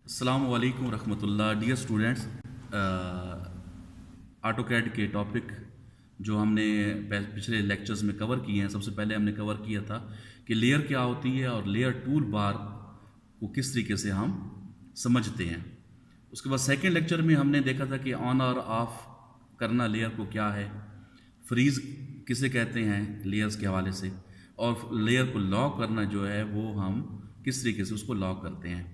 अस्सलामु अलैकुम रहमतुल्लाह। डियर स्टूडेंट्स, ऑटोकैड के टॉपिक जो हमने पिछले लेक्चर्स में कवर किए हैं, सबसे पहले हमने कवर किया था कि लेयर क्या होती है और लेयर टूल बार को किस तरीके से हम समझते हैं। उसके बाद सेकंड लेक्चर में हमने देखा था कि ऑन और ऑफ करना लेयर को क्या है, फ्रीज़ किसे कहते हैं लेयर्स के हवाले से, और लेयर को लॉक करना जो है वो हम किस तरीके से उसको लॉक करते हैं।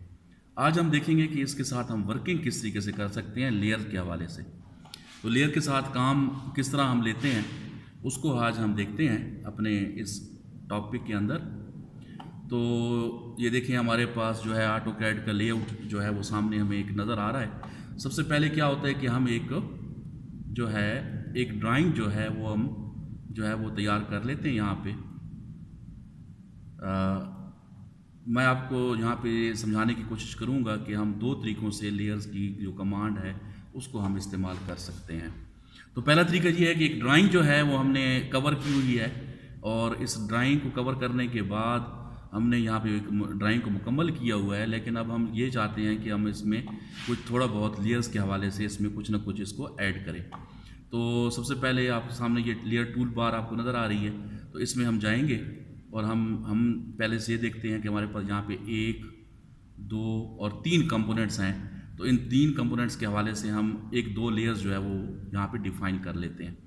आज हम देखेंगे कि इसके साथ हम वर्किंग किस तरीके से कर सकते हैं लेयर के हवाले से। तो लेयर के साथ काम किस तरह हम लेते हैं उसको आज हम देखते हैं अपने इस टॉपिक के अंदर। तो ये देखें, हमारे पास जो है ऑटोकैड का लेआउट जो है वो सामने हमें एक नज़र आ रहा है। सबसे पहले क्या होता है कि हम एक ड्राइंग जो है वो हम जो है वो तैयार कर लेते हैं। यहाँ पे मैं आपको यहाँ पे समझाने की कोशिश करूँगा कि हम दो तरीक़ों से लेयर्स की जो कमांड है उसको हम इस्तेमाल कर सकते हैं। तो पहला तरीका ये है कि एक ड्राइंग जो है वो हमने कवर की हुई है, और इस ड्राइंग को कवर करने के बाद हमने यहाँ पे एक ड्राइंग को मुकम्मल किया हुआ है, लेकिन अब हम ये चाहते हैं कि हम इसमें कुछ थोड़ा बहुत लेयर्स के हवाले से इसमें कुछ ना कुछ इसको ऐड करें। तो सबसे पहले आपके सामने ये लेयर टूल बार आपको नज़र आ रही है, तो इसमें हम जाएंगे और हम पहले से ये देखते हैं कि हमारे पास यहाँ पे 1, 2 और 3 कंपोनेंट्स हैं। तो इन 3 कंपोनेंट्स के हवाले से हम 1-2 लेयर्स जो है वो यहाँ पे डिफ़ाइन कर लेते हैं।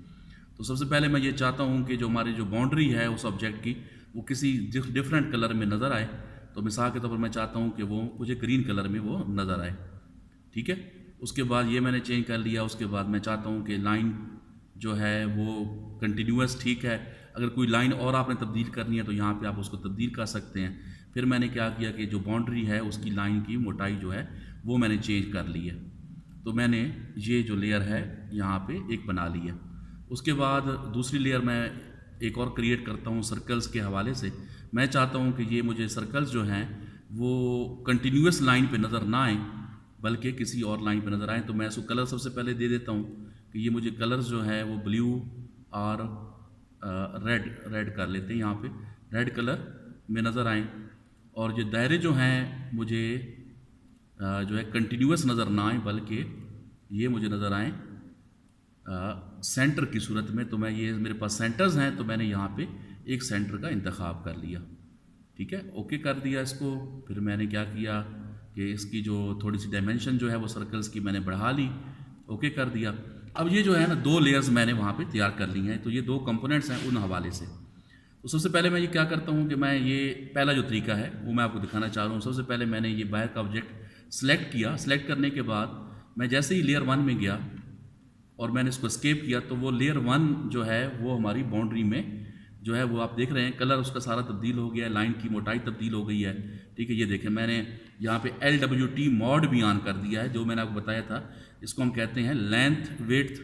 तो सबसे पहले मैं ये चाहता हूँ कि जो हमारी जो बाउंड्री है उस ऑब्जेक्ट की वो किसी डिफरेंट कलर में नज़र आए। तो मिसाल के तौर पर मैं चाहता हूँ कि वो मुझे ग्रीन कलर में वो नज़र आए, ठीक है। उसके बाद ये मैंने चेंज कर लिया। उसके बाद मैं चाहता हूँ कि लाइन जो है वो कंटिन्यूस, ठीक है। अगर कोई लाइन और आपने तब्दील करनी है तो यहाँ पे आप उसको तब्दील कर सकते हैं। फिर मैंने क्या किया कि जो बाउंड्री है उसकी लाइन की मोटाई जो है वो मैंने चेंज कर ली है। तो मैंने ये जो लेयर है यहाँ पे एक बना ली है। उसके बाद दूसरी लेयर मैं एक और क्रिएट करता हूँ सर्कल्स के हवाले से। मैं चाहता हूँ कि ये मुझे सर्कल्स जो हैं वो कंटिन्यूस लाइन पे नज़र ना आए बल्कि किसी और लाइन पे नज़र आए। तो मैं इसको कलर सबसे पहले दे देता हूँ कि ये मुझे कलर्स जो है वो ब्लू और रेड कर लेते हैं। यहाँ पे रेड कलर में नज़र आए, और ये दायरे जो हैं मुझे जो है कंटिन्यूस नज़र ना आए बल्कि ये मुझे नज़र आए सेंटर की सूरत में। तो मैं ये मेरे पास सेंटर्स हैं, तो मैंने यहाँ पे एक सेंटर का इंतखाब कर लिया, ठीक है। ओके कर दिया इसको। फिर मैंने क्या किया कि इसकी जो थोड़ी सी डायमेंशन जो है वो सर्कल्स की मैंने बढ़ा ली, ओके कर दिया। अब ये जो है ना 2 लेयर्स मैंने वहाँ पे तैयार कर ली हैं। तो ये 2 कंपोनेंट्स हैं उन हवाले से। तो सबसे पहले मैं ये क्या करता हूँ कि मैं ये पहला जो तरीका है वो मैं आपको दिखाना चाह रहा हूँ। सबसे पहले मैंने ये बाहर का ऑब्जेक्ट सेलेक्ट किया। सेलेक्ट करने के बाद मैं जैसे ही लेयर 1 में गया और मैंने इसको एस्केप किया तो वो लेयर 1 जो है वो हमारी बाउंड्री में जो है वो आप देख रहे हैं कलर उसका सारा तब्दील हो गया है, लाइन की मोटाई तब्दील हो गई है, ठीक है। ये देखें मैंने यहाँ पे LWT मॉड भी ऑन कर दिया है, जो मैंने आपको बताया था। इसको हम कहते हैं लेंथ, विड्थ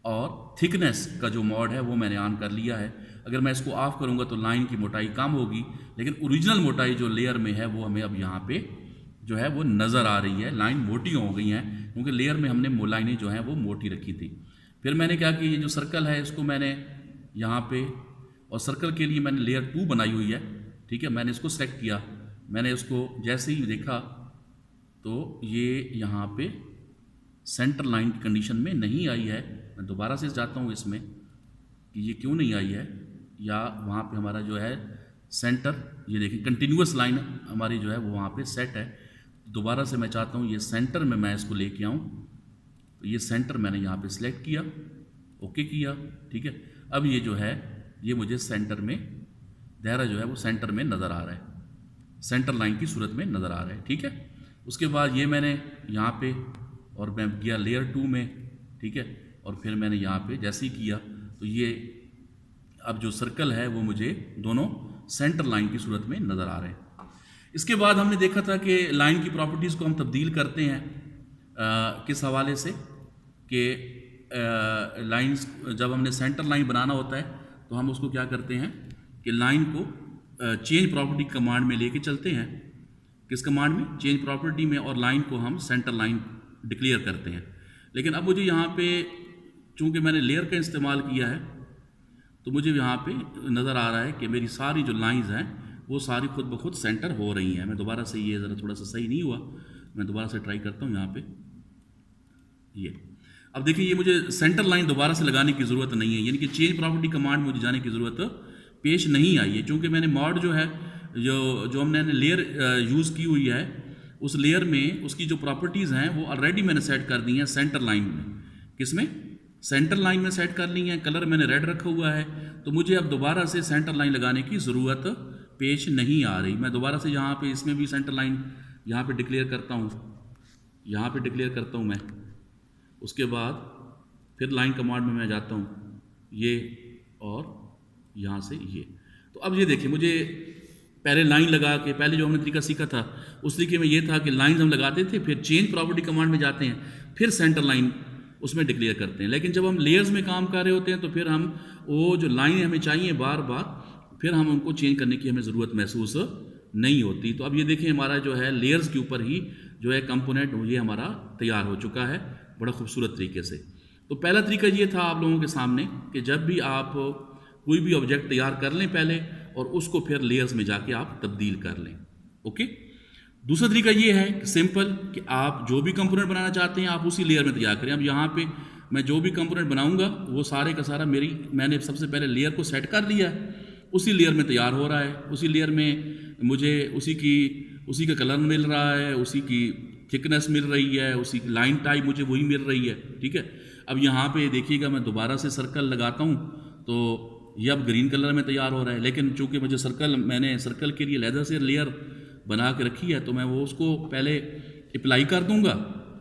और थिकनेस का जो मॉड है वो मैंने ऑन कर लिया है। अगर मैं इसको ऑफ करूँगा तो लाइन की मोटाई कम होगी, लेकिन ओरिजिनल मोटाई जो लेयर में है वो हमें अब यहाँ पे जो है वो नज़र आ रही है। लाइन मोटी हो गई हैं क्योंकि लेयर में हमने लाइनें जो हैं वो मोटी रखी थी। फिर मैंने क्या किया, ये जो सर्कल है इसको मैंने यहाँ पे, और सर्कल के लिए मैंने लेयर 2 बनाई हुई है, ठीक है। मैंने इसको सेलेक्ट किया। मैंने इसको जैसे ही देखा तो ये यहाँ पे सेंटर लाइन की कंडीशन में नहीं आई है। मैं दोबारा से जाता हूँ इसमें कि ये क्यों नहीं आई है, या वहाँ पे हमारा जो है सेंटर, ये देखिए कंटिन्यूस लाइन हमारी जो है वो वहाँ पे सेट है। दोबारा से मैं चाहता हूँ ये सेंटर में मैं इसको लेके आऊँ। तो ये सेंटर मैंने यहाँ पे सिलेक्ट किया, ओके किया, ठीक है। अब ये जो है ये मुझे सेंटर में दायरा जो है वो सेंटर में नज़र आ रहा है, सेंटर लाइन की सूरत में नज़र आ रहा है, ठीक है। उसके बाद ये मैंने यहाँ पे और मैं गया लेयर 2 में, ठीक है। और फिर मैंने यहाँ पे जैसे ही किया तो ये अब जो सर्कल है वो मुझे दोनों सेंटर लाइन की सूरत में नज़र आ रहे हैं। इसके बाद हमने देखा था कि लाइन की प्रॉपर्टीज़ को हम तब्दील करते हैं किस हवाले से कि लाइंस जब हमने सेंटर लाइन बनाना होता है तो हम उसको क्या करते हैं कि लाइन को चेंज प्रॉपर्टी कमांड में लेके चलते हैं। किस कमांड में? चेंज प्रॉपर्टी में, और लाइन को हम सेंटर लाइन डिक्लेयर करते हैं। लेकिन अब मुझे यहाँ पे चूँकि मैंने लेयर का इस्तेमाल किया है तो मुझे यहाँ पे नज़र आ रहा है कि मेरी सारी जो लाइंस हैं वो सारी खुद ब खुद सेंटर हो रही हैं। मैं दोबारा से, ये ज़रा थोड़ा सा सही नहीं हुआ, मैं दोबारा से ट्राई करता हूँ यहाँ पे ये। अब देखिए ये मुझे सेंटर लाइन दोबारा से लगाने की ज़रूरत नहीं है, यानी कि चेंज प्रॉपर्टी कमांड मुझे जाने की ज़रूरत पेश नहीं आई है, क्योंकि मैंने मॉड जो है जो हमने लेयर यूज़ की हुई है उस लेयर में उसकी जो प्रॉपर्टीज़ हैं वो ऑलरेडी मैंने सेट कर दी हैं सेंटर लाइन में। किसमें? सेंटर लाइन में सेट कर ली है, कलर मैंने रेड रखा हुआ है, तो मुझे अब दोबारा से सेंटर लाइन लगाने की ज़रूरत पेश नहीं आ रही। मैं दोबारा से यहाँ पे इसमें भी सेंटर लाइन यहाँ पे डिक्लेयर करता हूँ, यहाँ पे डिक्लेयर करता हूँ मैं। उसके बाद फिर लाइन कमांड में मैं जाता हूँ ये और यहाँ से ये। तो अब ये देखिए मुझे पहले लाइन लगा के, पहले जो हमने तरीका सीखा था उस तरीके में ये था कि लाइन हम लगाते थे, फिर चेंज प्रॉपर्टी कमांड में जाते हैं, फिर सेंटर लाइन उसमें डिक्लेयर करते हैं। लेकिन जब हम लेयर्स में काम कर रहे होते हैं तो फिर हम वो जो लाइन हमें चाहिए बार बार, फिर हम उनको चेंज करने की हमें ज़रूरत महसूस नहीं होती। तो अब ये देखें हमारा जो है लेयर्स के ऊपर ही जो है कंपोनेंट ये हमारा तैयार हो चुका है बड़ा खूबसूरत तरीके से। तो पहला तरीका ये था आप लोगों के सामने कि जब भी आप कोई भी ऑब्जेक्ट तैयार कर लें पहले और उसको फिर लेयर्स में जाके आप तब्दील कर लें। ओके। दूसरा तरीका ये है सिंपल कि आप जो भी कंपोनेंट बनाना चाहते हैं आप उसी लेयर में तैयार करें। अब यहाँ पे मैं जो भी कंपोनेंट बनाऊंगा वो सारे का सारा मैंने सबसे पहले लेयर को सेट कर लिया है, उसी लेयर में तैयार हो रहा है, उसी लेयर में मुझे उसी का कलर मिल रहा है, उसी की थिकनेस मिल रही है, उसी की लाइन टाइप मुझे वही मिल रही है। ठीक है। अब यहाँ पे देखिएगा मैं दोबारा से सर्कल लगाता हूँ तो ये अब ग्रीन कलर में तैयार हो रहा है, लेकिन चूंकि मैंने सर्कल के लिए लेदर से लेयर बना के रखी है तो मैं वो उसको पहले अप्लाई कर दूंगा,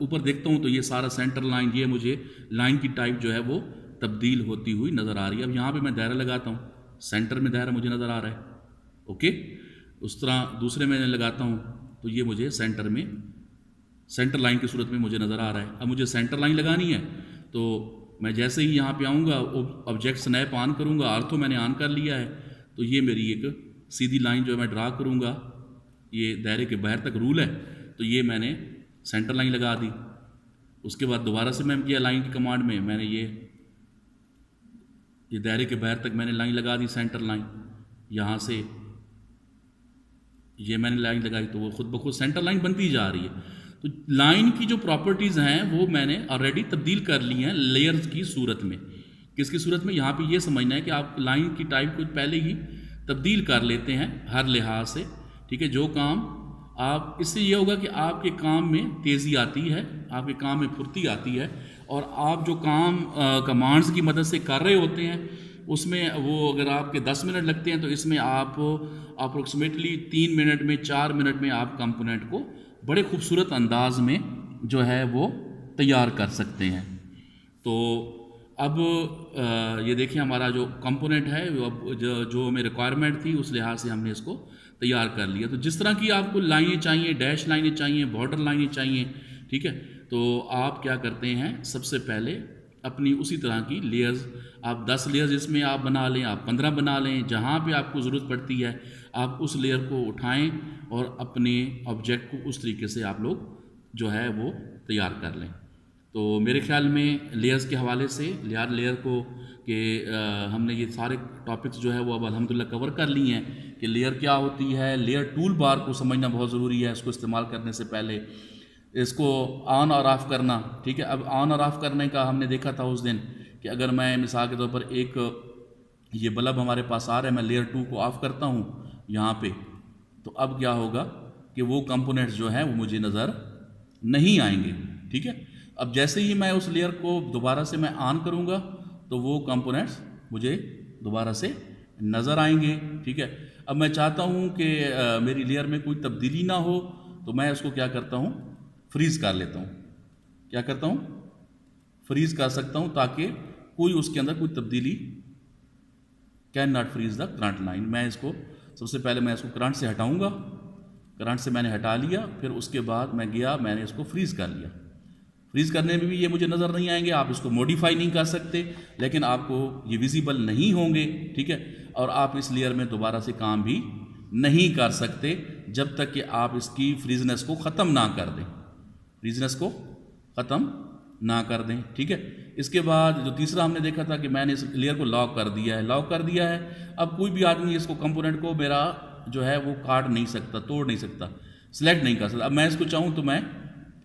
ऊपर देखता हूँ तो ये सारा सेंटर लाइन ये मुझे लाइन की टाइप जो है वो तब्दील होती हुई नज़र आ रही है। अब यहाँ पे मैं दायरा लगाता हूँ, सेंटर में दायरा मुझे नज़र आ रहा है। ओके। उस तरह दूसरे में लगाता हूँ तो ये मुझे सेंटर लाइन की सूरत में मुझे नज़र आ रहा है। अब मुझे सेंटर लाइन लगानी है तो मैं जैसे ही यहाँ पे आऊँगा ऑब्जेक्ट स्नैप ऑन करूँगा, आर्थो मैंने ऑन कर लिया है, तो ये मेरी एक सीधी लाइन जो मैं ड्रा करूँगा, ये दायरे के बाहर तक रूल है, तो ये मैंने सेंटर लाइन लगा दी। उसके बाद दोबारा से मैं किया लाइन की कमांड में, मैंने ये दायरे के बाहर तक मैंने लाइन लगा दी सेंटर लाइन, यहाँ से ये मैंने लाइन लगाई तो वो खुद ब खुद सेंटर लाइन बनती जा रही है। तो लाइन की जो प्रॉपर्टीज़ हैं वो मैंने ऑलरेडी तब्दील कर ली हैं लेयर्स की सूरत में। किसकी सूरत में? यहाँ पे ये समझना है कि आप लाइन की टाइप को पहले ही तब्दील कर लेते हैं हर लिहाज से। ठीक है। जो काम आप, इससे ये होगा कि आपके काम में तेज़ी आती है, आपके काम में फुर्ती आती है, और आप जो काम कमांड्स की मदद से कर रहे होते हैं उसमें वो अगर आपके 10 मिनट लगते हैं तो इसमें आप अप्रोक्सीमेटली 3 मिनट में 4 मिनट में आप कंपोनेंट को बड़े खूबसूरत अंदाज में जो है वो तैयार कर सकते हैं। तो अब ये देखिए हमारा जो कंपोनेंट है वो जो हमें रिक्वायरमेंट थी उस लिहाज से हमने इसको तैयार कर लिया। तो जिस तरह की आपको लाइनें चाहिए, डैश लाइनें चाहिए, बॉर्डर लाइनें चाहिए, ठीक है, तो आप क्या करते हैं सबसे पहले अपनी उसी तरह की लेयर्स, आप 10 लेयर्स इसमें आप बना लें, आप 15 बना लें, जहाँ पे आपको ज़रूरत पड़ती है आप उस लेयर को उठाएं और अपने ऑब्जेक्ट को उस तरीके से आप लोग जो है वो तैयार कर लें। तो मेरे ख्याल में लेयर्स के हवाले से लेयर को कि हमने ये सारे टॉपिक्स जो है वो अब अल्हम्दुलिल्लाह कवर कर लिए हैं कि लेयर क्या होती है। लेयर टूल बार को समझना बहुत ज़रूरी है, इसको इस्तेमाल करने से पहले इसको ऑन और ऑफ़ करना। ठीक है। अब ऑन और ऑफ़ करने का हमने देखा था उस दिन कि अगर मैं मिसाल के तौर पर एक ये बल्ब हमारे पास आ रहा है, मैं लेयर 2 को ऑफ़ करता हूँ यहाँ पे, तो अब क्या होगा कि वो कंपोनेंट्स जो हैं वो मुझे नज़र नहीं आएंगे। ठीक है। अब जैसे ही मैं उस लेयर को दोबारा से मैं ऑन करूँगा तो वो कंपोनेंट्स मुझे दोबारा से नज़र आएंगे। ठीक है। अब मैं चाहता हूँ कि मेरी लेयर में कोई तब्दीली ना हो तो मैं उसको क्या करता हूँ, फ्रीज़ कर लेता हूँ। क्या करता हूँ? फ्रीज़ कर सकता हूँ ताकि कोई उसके अंदर कोई तब्दीली, can not freeze the current line. मैं इसको सबसे पहले मैं इसको करंट से हटाऊँगा, करंट से मैंने हटा लिया, फिर उसके बाद मैं गया मैंने इसको फ्रीज़ कर लिया। फ्रीज़ करने में भी ये मुझे नज़र नहीं आएंगे, आप इसको मॉडिफाई नहीं कर सकते, लेकिन आपको ये विजिबल नहीं होंगे। ठीक है। और आप इस लेयर में दोबारा से काम भी नहीं कर सकते जब तक कि आप इसकी फ्रीजनेस को ख़त्म ना कर दें, फ्रीजनेस को ख़त्म ना कर दें। ठीक है। इसके बाद जो तीसरा हमने देखा था कि मैंने इस लेयर को लॉक कर दिया है, अब कोई भी आदमी इसको कंपोनेंट को मेरा जो है वो काट नहीं सकता, तोड़ नहीं सकता, सिलेक्ट नहीं कर सकता। अब मैं इसको चाहूँ तो मैं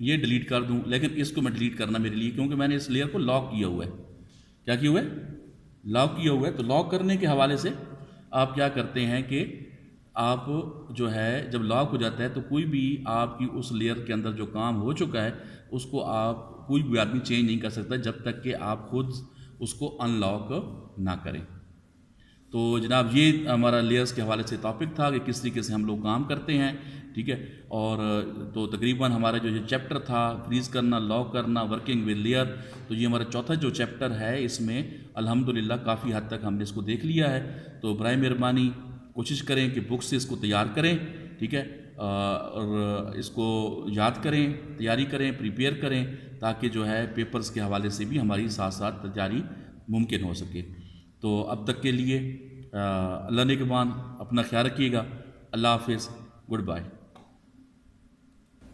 ये डिलीट कर दूँ, लेकिन इसको मैं डिलीट करना मेरे लिए, क्योंकि मैंने इस लेयर को लॉक किया हुआ है। क्या किया हुआ है? लॉक किया हुआ है। तो लॉक करने के हवाले से आप क्या करते हैं कि आप जो है जब लॉक हो जाता है तो कोई भी आपकी उस लेयर के अंदर जो काम हो चुका है उसको आप कोई भी आदमी चेंज नहीं कर सकता जब तक कि आप खुद उसको अनलॉक ना करें। तो जनाब ये हमारा लेयर्स के हवाले से टॉपिक था कि किस तरीके से हम लोग काम करते हैं, ठीक है। और तो तकरीबन हमारा जो ये चैप्टर था फ्रीज़ करना, लॉक करना, वर्किंग विद लेयर, तो ये हमारा चौथा जो चैप्टर है इसमें अल्हम्दुलिल्लाह काफ़ी हद तक हमने इसको देख लिया है। तो बराए मेहरबानी कोशिश करें कि बुक से इसको तैयार करें, ठीक है, और इसको याद करें, तैयारी करें, प्रिपेयर करें, ताकि जो है पेपर्स के हवाले से भी हमारी साथ साथ तैयारी मुमकिन हो सके। तो अब तक के लिए अल्लाह ने के बाद अपना ख्याल रखिएगा। अल्लाह हाफिज़, गुड बाय।